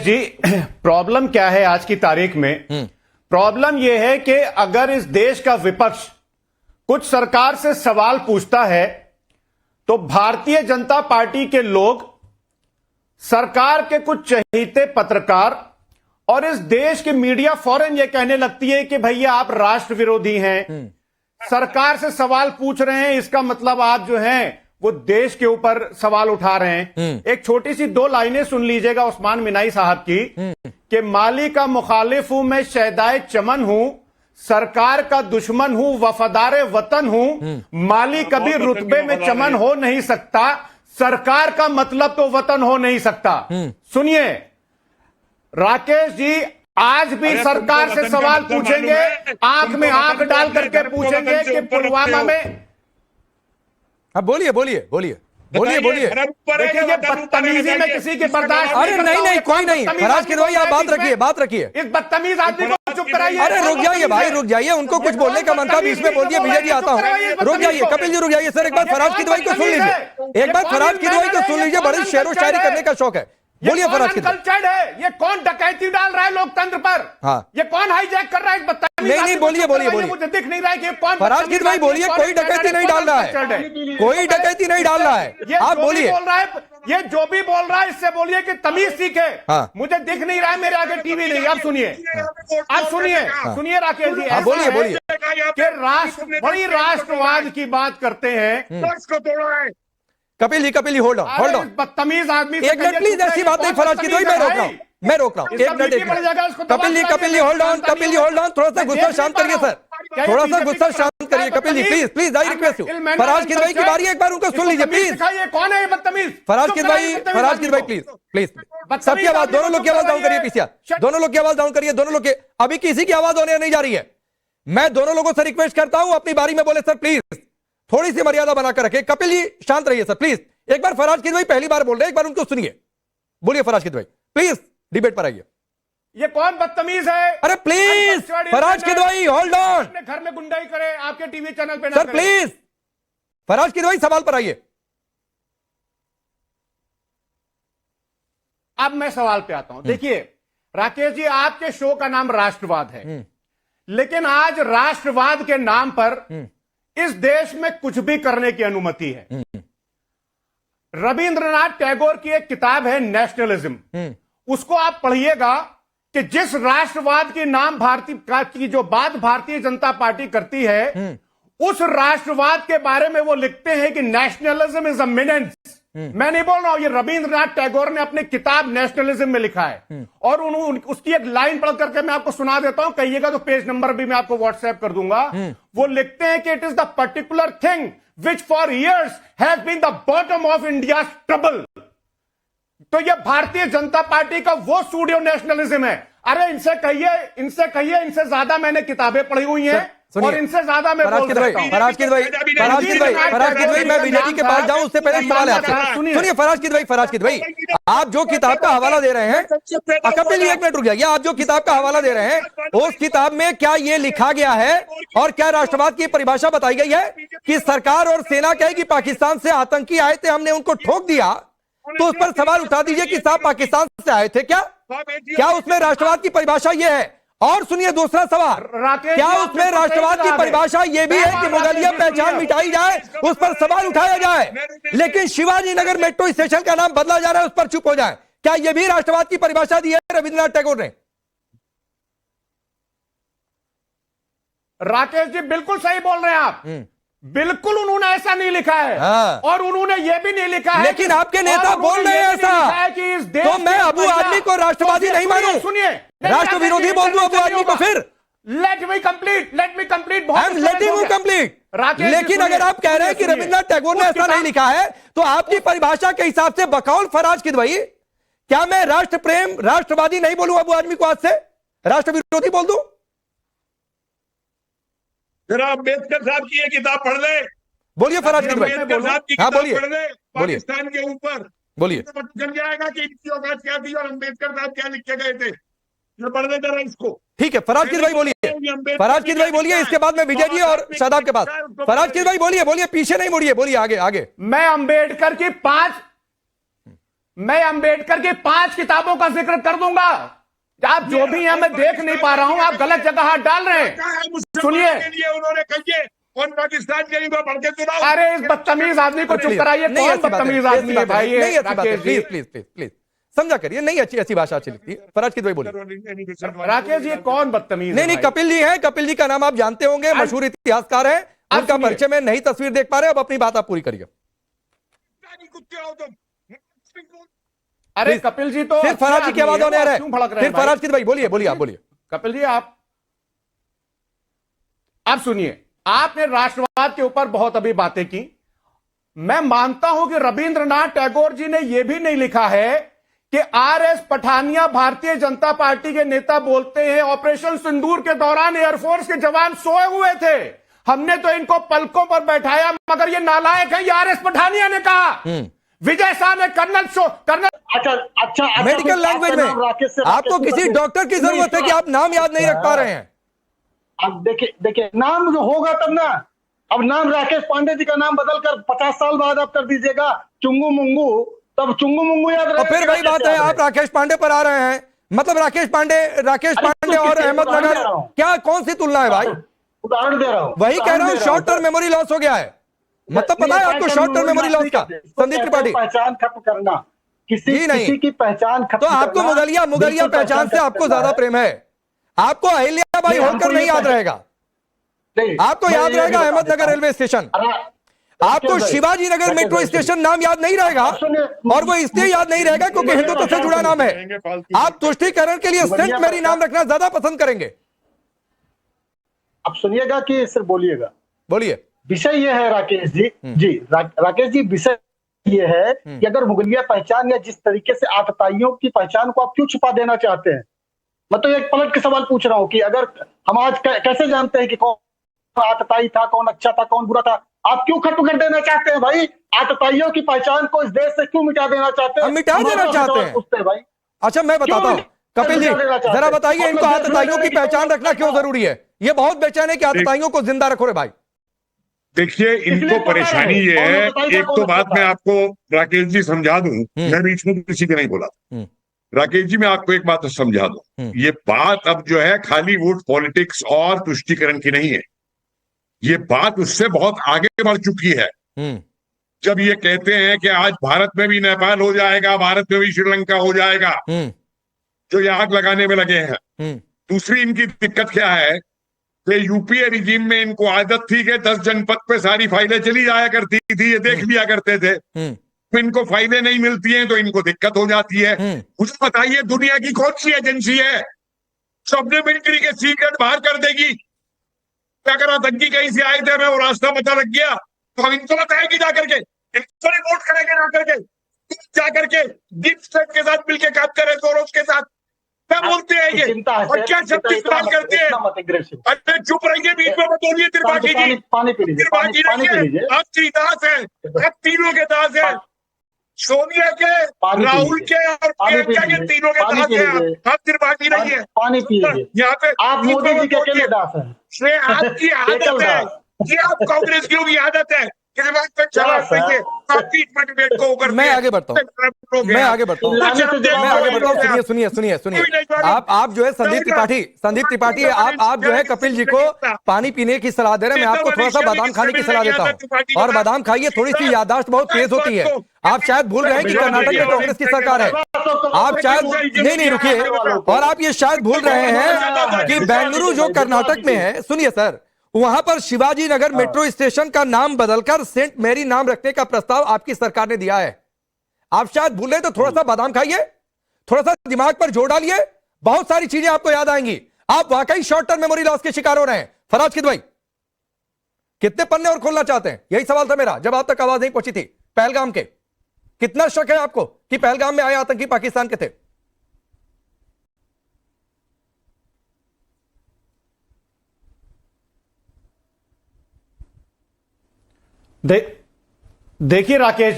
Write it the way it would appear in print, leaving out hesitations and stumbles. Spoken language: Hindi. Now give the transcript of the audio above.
जी प्रॉब्लम क्या है आज की तारीख में? प्रॉब्लम यह है कि अगर इस देश का विपक्ष कुछ सरकार से सवाल पूछता है तो भारतीय जनता पार्टी के लोग, सरकार के कुछ चहेते पत्रकार और इस देश की मीडिया फौरन यह कहने लगती है कि भैया आप राष्ट्र विरोधी हैं, सरकार से सवाल पूछ रहे हैं, इसका मतलब आप जो हैं वो देश के ऊपर सवाल उठा रहे हैं। एक छोटी सी 2 लाइनें सुन लीजिएगा उस्मान मिनाई साहब की कि माली का मुखालिफ हूं मैं, शहदाए चमन हूं, सरकार का दुश्मन हूं, वफादार वतन हूं, माली कभी रुतबे में चमन हो नहीं सकता, सरकार का मतलब तो वतन हो नहीं सकता। सुनिए राकेश जी, आज भी सरकार से सवाल पूछेंगे, आंख में आंख डाल करके पूछेंगे कि पुलवामा में। अब बोलिए बोलिए बोलिए बोलिए बोलिए। देखिए ये बदतमीजी में किसी के बर्दाश्त। अरे नहीं कोई नहीं, फराज किदवई आप बात रखिए। इस बदतमीज आदमी को चुप कराइए। अरे रुक जाइए भाई, रुक जाइए, उनको कुछ बोलने का मन था, बीच में बोल दिया विजय जी आता हूँ। रुक जाइए कपिल जी, रुक जाइए सर, एक बार फराज किदवई को सुन लीजिए, एक बार फराज किदवई को सुन लीजिए, बड़ी शेरो शायरी करने का शौक है। बोलिए फराज किदवई। है ये कौन डकैती डाल रहा है लोकतंत्र पर? हाँ। ये कौन हाईजैक कर रहा है? नहीं बोलिए बोलिए बोलिए, मुझे दिख नहीं रहा है कि कौन। फराज किदवई बोलिए, कोई डकैती नहीं डाल रहा है, कोई डकैती नहीं डाल रहा है, आप बोलिए। बोल रहा है ये जो भी बोल रहा है इससे बोलिए कि तमीज सीखे। हाँ। मुझे दिख नहीं रहा है, मेरे आगे टीवी नहीं। आप सुनिए, आप सुनिए, सुनिए राकेश जी, बोलिए बोलिए कि राष्ट्र बड़ी राष्ट्रवाद की बात करते हैं। कपिल जी होल्ड ऑन बदतमीज आदमी, एक मिनट प्लीज, ऐसी बात नहीं फराज किदवई, मैं रोक रहा हूँ एक minute. Kapil ji hold on, थोड़ा सा गुस्सा शांत करिए सर, थोड़ा सा गुस्सा शांत करिए Kapil ji, please I request you. Faraz Kidwai की बारी, एक बार उनको सुन लीजिए प्लीज। कौन है बदतमीज? फराज किदवई प्लीज सबकी आवाज, दोनों लोग की आवाज डाउन करिए, पीछे दोनों लोग की आवाज डाउन करिए, दोनों लोग के, अभी किसी की आवाज होने नहीं जा रही है। मैं दोनों लोगों से रिक्वेस्ट करता हूं अपनी बारी में बोले सर, प्लीज थोड़ी सी मर्यादा बनाकर रखें। कपिल जी शांत रहिए सर प्लीज। एक बार फराज किदवई पहली बार बोल रहे हैं, एक बार उनको सुनिए। बोलिए फराज किदवई प्लीज, डिबेट पर आइए। ये कौन बदतमीज है? अरे please Faraz Kidwai hold on. अपने घर में गुंडाई करे, आपके टीवी चैनल पे सर प्लीज। फराज किदवई सवाल पर आइए। अब मैं सवाल पे आता हूं। देखिए राकेश जी, आपके शो का नाम राष्ट्रवाद है, लेकिन आज राष्ट्रवाद के नाम पर इस देश में कुछ भी करने की अनुमति है। रविंद्रनाथ टैगोर की एक किताब है नेशनलिज्म, उसको आप पढ़िएगा कि जिस राष्ट्रवाद के नाम की जो बात भारतीय जनता पार्टी करती है, उस राष्ट्रवाद के बारे में वो लिखते हैं कि नेशनलिज्म इज अ मीनेंस। मैं नहीं बोल रहा हूं, ये रविंद्रनाथ टैगोर ने अपनी किताब नेशनलिज्म में लिखा है। और उसकी एक लाइन पढ़ करके मैं आपको सुना देता हूं, कहिएगा तो पेज नंबर भी मैं आपको व्हाट्सएप कर दूंगा। वो लिखते हैं कि it is the particular thing which for years has been the bottom of India's trouble। तो यह भारतीय जनता पार्टी का वो सूडियो नेशनलिज्म है। अरे इनसे कहिए इनसे ज्यादा मैंने किताबें पढ़ी हुई हैं और इनसे ज्यादा मैं बोल सकता हूं। फराज किदवई मैं विजय जी के पास जाऊं उससे पहले सवाल है आपसे। सुनिए फराज किदवई आप जो किताब का हवाला दे रहे हैं, कपिल जी एक मिनट रुक जाइए, आप जो किताब का हवाला दे रहे हैं उस किताब में क्या ये लिखा गया है और क्या राष्ट्रवाद की परिभाषा बताई गई है कि सरकार और सेना कहेगी पाकिस्तान से आतंकी आए थे, हमने उनको ठोक दिया, तो उस पर सवाल उठा दीजिए कि साहब पाकिस्तान से आए थे क्या उसमें राष्ट्रवाद की परिभाषा यह है? और सुनिए दूसरा सवाल, क्या उसमें राष्ट्रवाद की परिभाषा यह भी है कि मुगलिया पहचान मिटाई जाए, उस पर सवाल उठाया जाए, लेकिन शिवाजी नगर मेट्रो स्टेशन का नाम बदला जा रहा है उस पर चुप हो जाए? क्या यह भी राष्ट्रवाद की परिभाषा दी है रविंद्रनाथ टैगोर ने? राकेश जी बिल्कुल सही बोल रहे हैं आप, बिल्कुल उन्होंने ऐसा नहीं लिखा है। हाँ। और उन्होंने यह भी नहीं लिखा है, लेकिन आपके नेता बोल रहे हैं ऐसा, कि इस देश तो मैं अबू आदमी को राष्ट्रवादी नहीं मानूं, सुनिए राष्ट्र विरोधी बोल दूं अबू आदमी को? फिर लेट मी कंप्लीट लेकिन अगर आप कह रहे हैं कि रविंद्रनाथ टैगोर ने ऐसा नहीं लिखा है, तो आपकी परिभाषा के हिसाब से बकौल फराज किदवई क्या मैं राष्ट्र प्रेम राष्ट्रवादी नहीं बोलूं अबू आदमी को, आज से राष्ट्र विरोधी बोल दूं? जरा अम्बेडकर साहब की ये किताब पढ़ ले। बोलिए फराज किदवई। अम्बेडकर साहब की हाँ किताब बोलिए पढ़ ले पाकिस्तान के ऊपर, बोलिए। तो जम जाएगा कि इनकी औकात क्या थी और अम्बेडकर साहब क्या लिख के गए थे। मैं पढ़ ले जरा इसको। ठीक है फराज किदवई बोलिए, फराज किदवई बोलिए, इसके बाद में विजय जी और शादाब के पास। फराज किदवई बोलिए, पीछे नहीं मुड़िए, बोलिए आगे। मैं अम्बेडकर की 5 मैं अंबेडकर की 5 किताबों का जिक्र कर दूंगा। आप जो भी हैं मैं देख नहीं पा रहा हूं, आप गलत जगह हाथ डाल रहे हैं। सुनिए, उन्होंने कहिए और पाकिस्तान के लिए बढ़ के सुनाओ। अरे इस बदतमीज आदमी को चुप कराइए। कौन बदतमीज आदमी है भाई? नहीं अच्छी बात है, Rakesh ji, please please please समझा करिए, नहीं अच्छी अच्छी भाषा अच्छी लगती है। फराज किदवई बोलिए। राकेश जी कौन बदतमीज नहीं नहीं, है? कपिल जी हैं, कपिल जी का नाम आप जानते होंगे, मशहूर इतिहासकार हैं। उनका सुनिए। परिचय में नहीं तस्वीर देख पा रहे, अब अपनी बात आप पूरी करिए। कुत्ते हो तुम। अरे कपिल जी तो फिर फराज जी की आवाज होने आ रहा क्यों भड़क है। रहे फिर हैं? फराज किदवई बोलिए, बोलिए आप बोलिए। कपिल जी आप सुनिए, आपने राष्ट्रवाद के ऊपर बहुत अभी बातें की। मैं मानता हूं कि रविंद्रनाथ टैगोर जी ने यह भी नहीं लिखा है कि आर.एस. पठानिया भारतीय जनता पार्टी के नेता बोलते हैं ऑपरेशन सिंदूर के दौरान एयरफोर्स के जवान सोए हुए थे, हमने तो इनको पलकों पर बैठाया, मगर ये नालायक है, ये आर.एस. पठानिया ने कहा। विजय शाह ने कर्नल अच्छा मेडिकल लैंग्वेज में आपको किसी डॉक्टर की जरूरत है कि आप नाम याद नहीं रख पा रहे हैं? अब देखिए नाम जो होगा तब ना। अब नाम राकेश पांडे जी का नाम बदलकर 50 साल बाद आप कर दीजिएगा चुंगू मुंगू, तब चुंगू मुंगू याद और फिर वही बात है, आप राकेश पांडे पर आ रहे हैं। मतलब राकेश पांडे और अहमदनगर, क्या कौन सी तुलना है भाई? उदाहरण दे रहा हूँ, वही कह रहा हूं, शॉर्ट टर्म मेमोरी लॉस हो गया है। मतलब पता है आपको शॉर्ट टर्म मेमोरी लॉस का? संदीप त्रिपाठी, पहचान खत्म करना, किसी की पहचान खत्म तो आपको मुगलिया पहचान से आपको ज्यादा प्रेम है। आपको अहिल्याबाई होलकर नहीं याद रहेगा, आपको याद रहेगा अहमदनगर रेलवे स्टेशन। आपको शिवाजी नगर मेट्रो स्टेशन नाम याद नहीं रहेगा, और वो इसलिए याद नहीं रहेगा क्योंकि हिंदुत्व से जुड़ा नाम है। आप तुष्टीकरण के लिए सेंट मैरी नाम रखना ज्यादा पसंद करेंगे। अब सुनिएगा कि सिर्फ बोलिएगा। बोलिए। विषय ये है राकेश जी, राकेश जी विषय ये है कि अगर मुगलिया पहचान या जिस तरीके से आतताइयों की पहचान को आप क्यों छुपा देना चाहते हैं? मैं तो एक पलट के सवाल पूछ रहा हूं कि अगर हम आज कैसे जानते हैं कि कौन आतताई था, कौन अच्छा था, कौन बुरा था? आप क्यों खत्म कर देना चाहते हैं भाई? आतताइयों की पहचान को इस देश से क्यों मिटा देना चाहते हैं? हम मिटा देना चाहते हैं। पूछते हैं भाई। अच्छा मैं बताता हूं, कपिल जी जरा बताइए, इनको आतताइयों की पहचान रखना क्यों जरूरी है? ये बहुत बेचैन है कि आतताइयों को जिंदा रखो रे भाई। देखिए इनको परेशानी ये है, एक तो बात मैं आपको राकेश जी समझा दूं, मैं बीच में किसी के नहीं बोला। राकेश जी मैं आपको एक बात समझा दूं, ये बात अब जो है खाली वोट पॉलिटिक्स और तुष्टीकरण की नहीं है, ये बात उससे बहुत आगे बढ़ चुकी है। जब ये कहते हैं कि आज भारत में भी नेपाल हो जाएगा, भारत में भी श्रीलंका हो जाएगा, जो ये आग लगाने में लगे हैं। दूसरी इनकी दिक्कत क्या है कि यूपीए रिजीम में इनको आदत थी कि 10 जनपद पे सारी फाइलें चली जाया करती थी, ये देख लिया करते थे। तो इनको फाइलें नहीं मिलती हैं तो इनको दिक्कत हो जाती है। मुझे बताइए दुनिया की कौन सी एजेंसी है जो अपने मिलिट्री के सीक्रेट बाहर कर देगी? अगर आतंकी कहीं से आए थे, हमें वो रास्ता पता लग गया तो हम इनको बताएंगे जाकर के, इनको रिपोर्ट करेंगे जाकर के डीप स्टेट के साथ मिलकर काम करें, सोरोस के साथ। क्या बोलते हैं ये और क्या शक्ति इस्तेमाल करते हैं? अरे चुप रहिए, बीच में मत बोलिए त्रिपाठी जी। त्रिपाठी रहिए, आपकी दास है, आप तीनों के दास है, सोनिया के, राहुल के और प्रियंका के, तीनों के दास है आप। त्रिपाठी रहिए, पानी पीजिए। यहाँ पे आप मोदी जी के अकेले दास हैं। ये आपकी आदत है, ये आप कांग्रेस की होगी आदत है। मैं आगे बढ़ता हूँ, मैं आगे बढ़ता हूँ। सुनिए। आप जो है संदीप त्रिपाठी आप जो है कपिल जी को पानी पीने की सलाह दे रहे हैं। मैं आपको थोड़ा सा बादाम खाने की सलाह देता हूँ, और बादाम खाइए, थोड़ी सी याददाश्त बहुत तेज होती है। आप शायद भूल रहे हैं कि कर्नाटक में कांग्रेस की सरकार है। आप शायद नहीं रुकिए, और आप ये शायद भूल रहे हैं कि बेंगलुरु जो कर्नाटक में है, सुनिए सर, वहां पर शिवाजी नगर मेट्रो स्टेशन का नाम बदलकर सेंट मैरी नाम रखने का प्रस्ताव आपकी सरकार ने दिया है। आप शायद भूल रहे, तो थोड़ा सा बादाम खाइए, थोड़ा सा दिमाग पर जोर डालिए, बहुत सारी चीजें आपको याद आएंगी। आप वाकई शॉर्ट टर्म मेमोरी लॉस के शिकार हो रहे हैं। फराज किदवई, कितने पन्ने और खोलना चाहते हैं? यही सवाल था मेरा जब आप तक आवाज नहीं पहुंची थी। पहलगाम के कितना शक है आपको कि पहलगाम में आए आतंकी पाकिस्तान के थे? देखिए राकेश